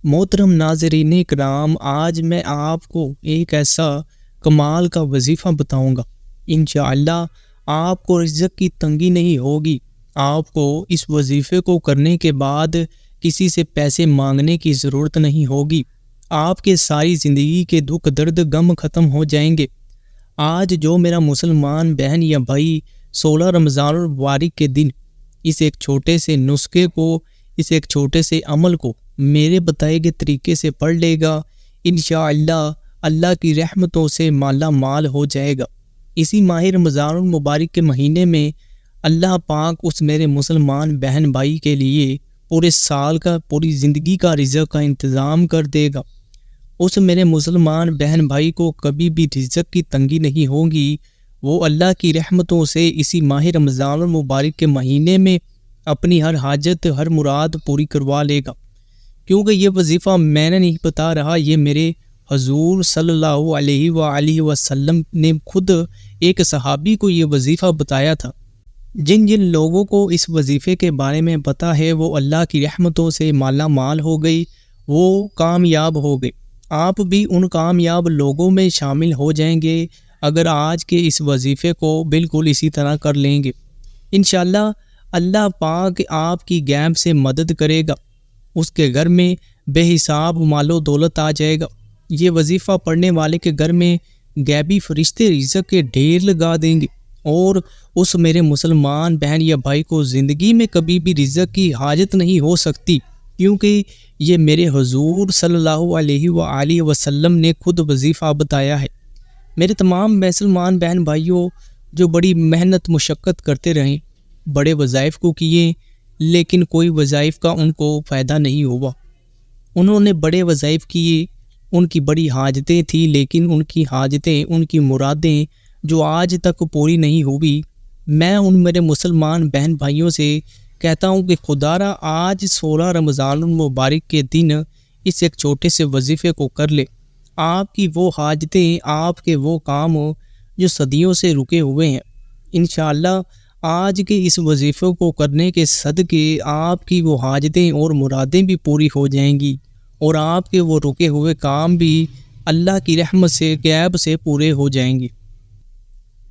محترم ناظرین کرام، آج میں آپ کو ایک ایسا کمال کا وظیفہ بتاؤں گا۔ انشاءاللہ آپ کو رزق کی تنگی نہیں ہوگی۔ آپ کو اس وظیفے کو کرنے کے بعد کسی سے پیسے مانگنے کی ضرورت نہیں ہوگی۔ آپ کے ساری زندگی کے دکھ درد غم ختم ہو جائیں گے۔ آج جو میرا مسلمان بہن یا بھائی 16 رمضان المبارک کے دن اس ایک چھوٹے سے نسخے کو، اس ایک چھوٹے سے عمل کو میرے بتائے گئے طریقے سے پڑھ لے گا، انشاءاللہ اللہ کی رحمتوں سے مالا مال ہو جائے گا۔ اسی ماہ رمضان المبارک کے مہینے میں اللہ پاک اس میرے مسلمان بہن بھائی کے لیے پورے سال کا، پوری زندگی کا رزق کا انتظام کر دے گا۔ اس میرے مسلمان بہن بھائی کو کبھی بھی رزق کی تنگی نہیں ہوگی۔ وہ اللہ کی رحمتوں سے اسی ماہ رمضان المبارک کے مہینے میں اپنی ہر حاجت، ہر مراد پوری کروا لے گا، کیونکہ یہ وظیفہ میں نے نہیں بتا رہا، یہ میرے حضور صلی اللہ علیہ وآلہ وسلم نے خود ایک صحابی کو یہ وظیفہ بتایا تھا۔ جن جن لوگوں کو اس وظیفے کے بارے میں پتہ ہے وہ اللہ کی رحمتوں سے مالا مال ہو گئی، وہ کامیاب ہو گئے۔ آپ بھی ان کامیاب لوگوں میں شامل ہو جائیں گے اگر آج کے اس وظیفے کو بالکل اسی طرح کر لیں گے۔ انشاءاللہ اللہ پاک آپ کی غیب سے مدد کرے گا، اس کے گھر میں بے حساب مال و دولت آ جائے گا۔ یہ وظیفہ پڑھنے والے کے گھر میں غیبی فرشتے رزق کے ڈھیر لگا دیں گے، اور اس میرے مسلمان بہن یا بھائی کو زندگی میں کبھی بھی رزق کی حاجت نہیں ہو سکتی، کیونکہ یہ میرے حضور صلی اللہ علیہ وآلہ وسلم نے خود وظیفہ بتایا ہے۔ میرے تمام مسلمان بہن بھائیوں جو بڑی محنت مشقت کرتے رہیں، بڑے وظائف کو کیے، لیکن کوئی وظائف کا ان کو فائدہ نہیں ہوا۔ انہوں نے بڑے وظائف کیے، ان کی بڑی حاجتیں تھیں، لیکن ان کی حاجتیں، ان کی مرادیں جو آج تک پوری نہیں ہوئی۔ میں ان میرے مسلمان بہن بھائیوں سے کہتا ہوں کہ خدا را آج 16 رمضان المبارک کے دن اس ایک چھوٹے سے وظیفے کو کر لے۔ آپ کی وہ حاجتیں، آپ کے وہ کام جو صدیوں سے رکے ہوئے ہیں، انشاءاللہ آج کے اس وظیفے کو کرنے کے صدقے آپ کی وہ حاجتیں اور مرادیں بھی پوری ہو جائیں گی، اور آپ کے وہ رکے ہوئے کام بھی اللہ کی رحمت سے غیب سے پورے ہو جائیں گے۔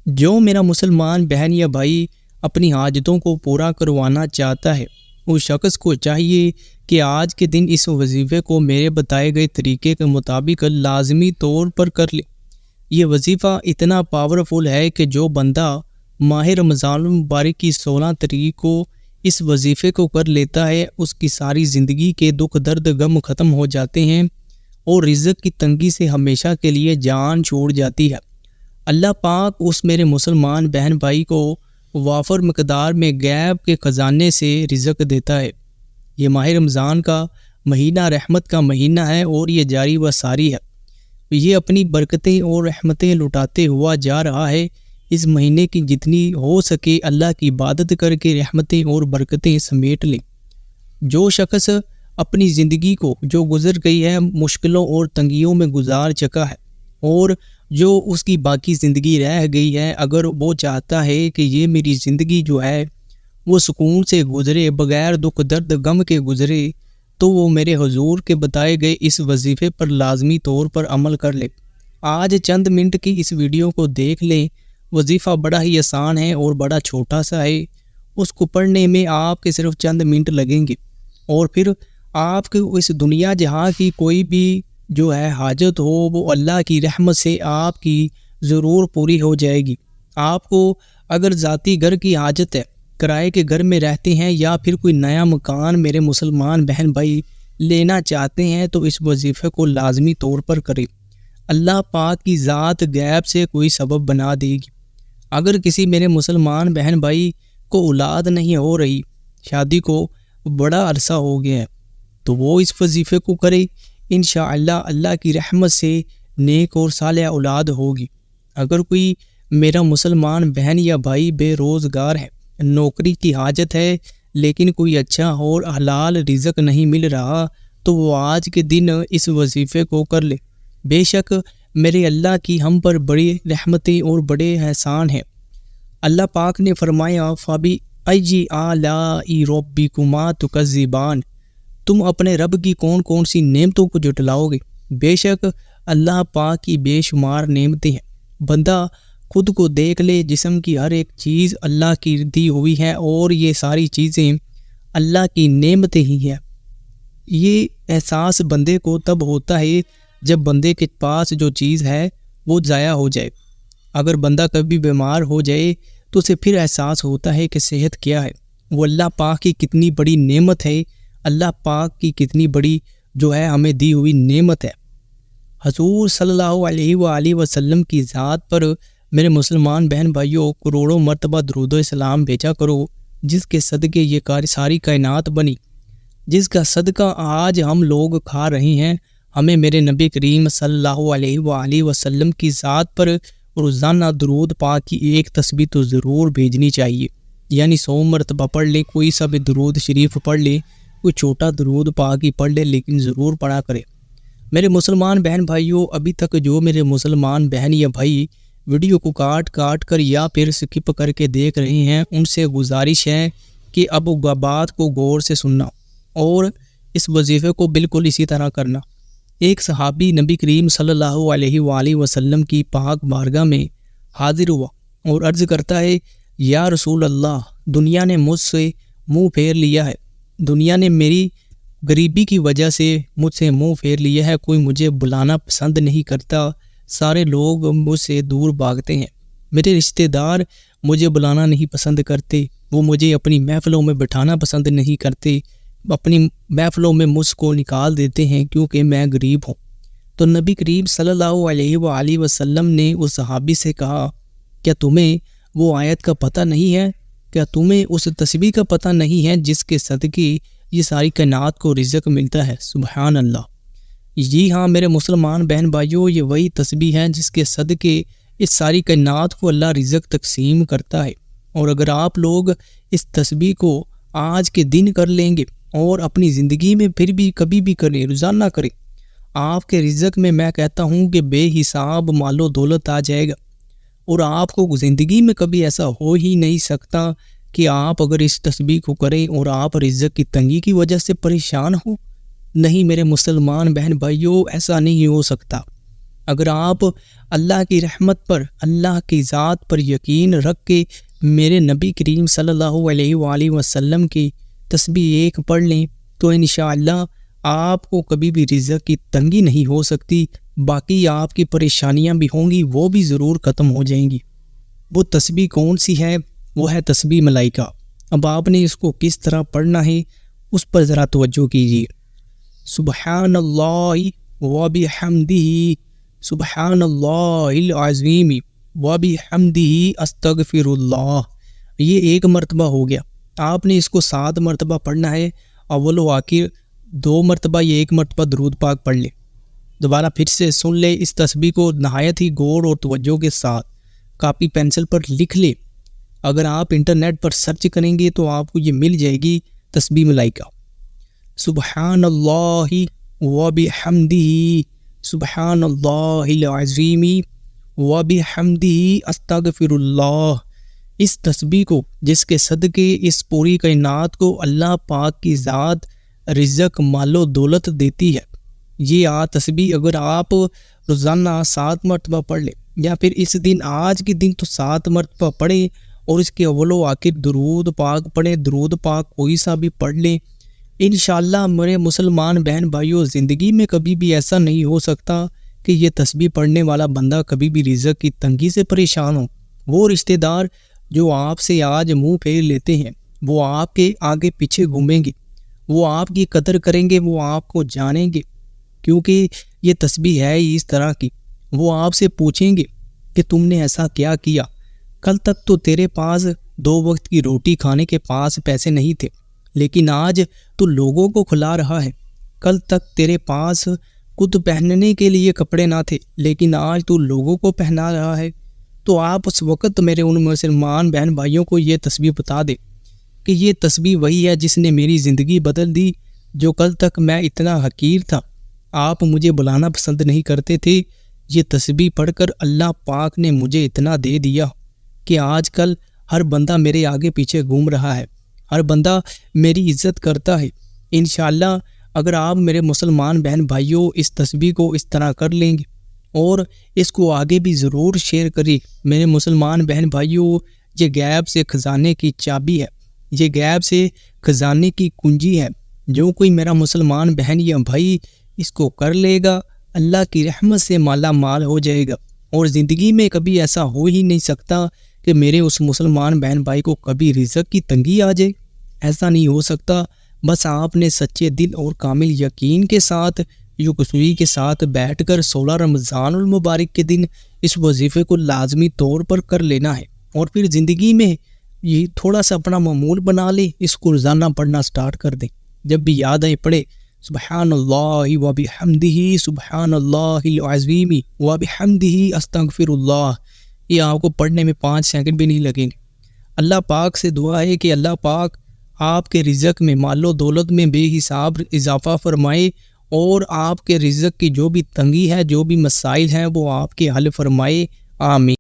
جو میرا مسلمان بہن یا بھائی اپنی حاجتوں کو پورا کروانا چاہتا ہے، اس شخص کو چاہیے کہ آج کے دن اس وظیفے کو میرے بتائے گئے طریقے کے مطابق لازمی طور پر کر لے۔ یہ وظیفہ اتنا پاورفل ہے کہ جو بندہ ماہ رمضان المبارک کی 16 تاریخ کو اس وظیفے کو کر لیتا ہے، اس کی ساری زندگی کے دکھ درد غم ختم ہو جاتے ہیں، اور رزق کی تنگی سے ہمیشہ کے لیے جان چھوڑ جاتی ہے۔ اللہ پاک اس میرے مسلمان بہن بھائی کو وافر مقدار میں غیب کے خزانے سے رزق دیتا ہے۔ یہ ماہ رمضان کا مہینہ رحمت کا مہینہ ہے، اور یہ جاری و ساری ہے۔ یہ اپنی برکتیں اور رحمتیں لٹاتے ہوا جا رہا ہے۔ اس مہینے کی جتنی ہو سکے اللہ کی عبادت کر کے رحمتیں اور برکتیں سمیٹ لیں۔ جو شخص اپنی زندگی کو جو گزر گئی ہے مشکلوں اور تنگیوں میں گزار چکا ہے، اور جو اس کی باقی زندگی رہ گئی ہے، اگر وہ چاہتا ہے کہ یہ میری زندگی جو ہے وہ سکون سے گزرے، بغیر دکھ درد غم کے گزرے، تو وہ میرے حضور کے بتائے گئے اس وظیفے پر لازمی طور پر عمل کر لے۔ آج چند منٹ کی اس ویڈیو کو دیکھ لیں۔ وظیفہ بڑا ہی آسان ہے اور بڑا چھوٹا سا ہے۔ اس کو پڑھنے میں آپ کے صرف چند منٹ لگیں گے، اور پھر آپ کے اس دنیا جہاں کی کوئی بھی جو ہے حاجت ہو، وہ اللہ کی رحمت سے آپ کی ضرور پوری ہو جائے گی۔ آپ کو اگر ذاتی گھر کی حاجت ہے، کرائے کے گھر میں رہتے ہیں، یا پھر کوئی نیا مکان میرے مسلمان بہن بھائی لینا چاہتے ہیں، تو اس وظیفے کو لازمی طور پر کریں۔ اللہ پاک کی ذات غیب سے کوئی سبب بنا دے گی۔ اگر کسی میرے مسلمان بہن بھائی کو اولاد نہیں ہو رہی، شادی کو بڑا عرصہ ہو گیا ہے، تو وہ اس وظیفے کو کرے، انشاءاللہ اللہ کی رحمت سے نیک اور صالح اولاد ہوگی۔ اگر کوئی میرا مسلمان بہن یا بھائی بے روزگار ہے، نوکری کی حاجت ہے، لیکن کوئی اچھا اور حلال رزق نہیں مل رہا، تو وہ آج کے دن اس وظیفے کو کر لے۔ بے شک میرے اللہ کی ہم پر بڑی رحمتیں اور بڑے احسان ہیں۔ اللہ پاک نے فرمایا فَبِأَيِّ آلَاءِ رَبِّكُمَا تُكَذِّبَانِ، تم اپنے رب کی کون کون سی نعمتوں کو جھٹلاؤ گے؟ بے شک اللہ پاک کی بے شمار نعمتیں ہیں۔ بندہ خود کو دیکھ لے، جسم کی ہر ایک چیز اللہ کی دی ہوئی ہے اور یہ ساری چیزیں اللہ کی نعمتیں ہی ہیں۔ یہ احساس بندے کو تب ہوتا ہے جب بندے کے پاس جو چیز ہے وہ ضائع ہو جائے۔ اگر بندہ کبھی بیمار ہو جائے تو اسے پھر احساس ہوتا ہے کہ صحت کیا ہے، وہ اللہ پاک کی کتنی بڑی نعمت ہے، اللہ پاک کی کتنی بڑی جو ہے ہمیں دی ہوئی نعمت ہے۔ حضور صلی اللہ علیہ وآلہ وسلم کی ذات پر میرے مسلمان بہن بھائیوں کروڑوں مرتبہ درود و سلام بھیجا کرو، جس کے صدقے یہ ساری کائنات بنی، جس کا صدقہ آج ہم لوگ کھا رہے ہیں۔ ہمیں میرے نبی کریم صلی اللہ علیہ وآلہ وسلم کی ذات پر روزانہ درود پاک کی ایک تسبیح تو ضرور بھیجنی چاہیے، یعنی 100 مرتبہ پڑھ لے، کوئی سا بھی درود شریف پڑھ لے، کوئی چھوٹا درود پاک ہی پڑھ لے، لیکن ضرور پڑھا کرے۔ میرے مسلمان بہن بھائیوں، ابھی تک جو میرے مسلمان بہن یا بھائی ویڈیو کو کاٹ کر یا پھر سکپ کر کے دیکھ رہے ہیں، ان سے گزارش ہے کہ اب بات کو غور سے سننا اور اس وظیفے کو بالکل اسی طرح کرنا۔ ایک صحابی نبی کریم صلی اللہ علیہ وآلہ وسلم کی پاک بارگاہ میں حاضر ہوا اور عرض کرتا ہے، یا رسول اللہ، دنیا نے مجھ سے منہ پھیر لیا ہے، دنیا نے میری غریبی کی وجہ سے مجھ سے منہ پھیر لیا ہے، کوئی مجھے بلانا پسند نہیں کرتا، سارے لوگ مجھ سے دور بھاگتے ہیں، میرے رشتہ دار مجھے بلانا نہیں پسند کرتے، وہ مجھے اپنی محفلوں میں بٹھانا پسند نہیں کرتے، اپنی محفلوں میں مجھ کو نکال دیتے ہیں کیونکہ میں غریب ہوں۔ تو نبی کریم صلی اللہ علیہ وآلہ وسلم نے اس صحابی سے کہا، کیا تمہیں وہ آیت کا پتہ نہیں ہے؟ کیا تمہیں اس تسبیح کا پتہ نہیں ہے جس کے صدقے یہ ساری کائنات کو رزق ملتا ہے؟ سبحان اللہ۔ جی ہاں میرے مسلمان بہن بھائیوں، یہ وہی تسبیح ہے جس کے صدقے اس ساری کائنات کو اللہ رزق تقسیم کرتا ہے۔ اور اگر آپ لوگ اس تسبیح کو آج کے دن کر لیں گے اور اپنی زندگی میں پھر بھی کبھی بھی کریں، روزانہ کریں، آپ کے رزق میں میں کہتا ہوں کہ بے حساب مال و دولت آ جائے گا، اور آپ کو زندگی میں کبھی ایسا ہو ہی نہیں سکتا کہ آپ اگر اس تسبیح کو کریں اور آپ رزق کی تنگی کی وجہ سے پریشان ہو۔ نہیں میرے مسلمان بہن بھائیوں، ایسا نہیں ہو سکتا۔ اگر آپ اللہ کی رحمت پر، اللہ کی ذات پر یقین رکھ کے میرے نبی کریم صلی اللہ علیہ وآلہ وسلم کی تسبیح ایک پڑھ لیں تو انشاءاللہ آپ کو کبھی بھی رزق کی تنگی نہیں ہو سکتی، باقی آپ کی پریشانیاں بھی ہوں گی، وہ بھی ضرور ختم ہو جائیں گی۔ وہ تسبیح کون سی ہے؟ وہ ہے تسبیح ملائکہ۔ اب آپ نے اس کو کس طرح پڑھنا ہے اس پر ذرا توجہ کیجیے۔ سبحان اللہ وبحمدہ، سبحان اللہ العظیم وبحمدہ، استغفر اللہ۔ یہ ایک مرتبہ ہو گیا۔ آپ نے اس کو 7 مرتبہ پڑھنا ہے، اول و آخر 2 مرتبہ یا 1 مرتبہ درود پاک پڑھ لے۔ دوبارہ پھر سے سن لے اس تسبیح کو نہایت ہی غور اور توجہ کے ساتھ، کاپی پینسل پر لکھ لے۔ اگر آپ انٹرنیٹ پر سرچ کریں گے تو آپ کو یہ مل جائے گی تسبیح ملائکہ۔ سبحان اللہ وبحمدہ، سبحان اللہ العظیم وبحمدہ، استغفر اللہ۔ اس تسبیح کو جس کے صدقے اس پوری کائنات کو اللہ پاک کی ذات رزق مال و دولت دیتی ہے، یہ تسبیح اگر آپ روزانہ 7 مرتبہ پڑھ لیں یا پھر اس دن آج کے دن تو 7 مرتبہ پڑھیں اور اس کے اول و آخر درود پاک پڑھیں، درود پاک کوئی سا بھی پڑھ لیں، انشاءاللہ میرے مسلمان بہن بھائیوں زندگی میں کبھی بھی ایسا نہیں ہو سکتا کہ یہ تسبیح پڑھنے والا بندہ کبھی بھی رزق کی تنگی سے پریشان ہو۔ وہ رشتہ دار جو آپ سے آج منہ پھیر لیتے ہیں وہ آپ کے آگے پیچھے گھومیں گے، وہ آپ کی قدر کریں گے، وہ آپ کو جانیں گے، کیونکہ یہ تسبیح ہے ہی اس طرح کی۔ وہ آپ سے پوچھیں گے کہ تم نے ایسا کیا کیا؟ کل تک تو تیرے پاس 2 وقت کی روٹی کھانے کے پاس پیسے نہیں تھے، لیکن آج تو لوگوں کو کھلا رہا ہے۔ کل تک تیرے پاس خود پہننے کے لیے کپڑے نہ تھے، لیکن آج تو لوگوں کو پہنا رہا ہے۔ تو آپ اس وقت میرے ان مسلمان بہن بھائیوں کو یہ تسبیح بتا دے کہ یہ تسبیح وہی ہے جس نے میری زندگی بدل دی۔ جو کل تک میں اتنا حقیر تھا، آپ مجھے بلانا پسند نہیں کرتے تھے، یہ تسبیح پڑھ کر اللہ پاک نے مجھے اتنا دے دیا کہ آج کل ہر بندہ میرے آگے پیچھے گھوم رہا ہے، ہر بندہ میری عزت کرتا ہے۔ انشاءاللہ اگر آپ میرے مسلمان بہن بھائیوں اس تسبیح کو اس طرح کر لیں گے اور اس کو آگے بھی ضرور شیئر کریں، میرے مسلمان بہن بھائیوں، یہ غیب سے خزانے کی چابی ہے، یہ غیب سے خزانے کی کنجی ہے۔ جو کوئی میرا مسلمان بہن یا بھائی اس کو کر لے گا، اللہ کی رحمت سے مالا مال ہو جائے گا، اور زندگی میں کبھی ایسا ہو ہی نہیں سکتا کہ میرے اس مسلمان بہن بھائی کو کبھی رزق کی تنگی آ جائے، ایسا نہیں ہو سکتا۔ بس آپ نے سچے دل اور کامل یقین کے ساتھ یکسوئی کے ساتھ بیٹھ کر 16 رمضان المبارک کے دن اس وظیفے کو لازمی طور پر کر لینا ہے، اور پھر زندگی میں یہ تھوڑا سا اپنا معمول بنا لیں، اس کو روزانہ پڑھنا سٹارٹ کر دیں۔ جب بھی یاد آئے پڑھے سبحان اللہ و بحمدہ، سبحان اللہ العظیم و بحمدہ، استغفر اللہ۔ یہ آپ کو پڑھنے میں 5 سیکنڈ بھی نہیں لگیں گے۔ اللہ پاک سے دعا ہے کہ اللہ پاک آپ کے رزق میں، مال و دولت میں بے حساب اضافہ فرمائے، اور آپ کے رزق کی جو بھی تنگی ہے، جو بھی مسائل ہیں، وہ آپ کے حل فرمائے، آمین۔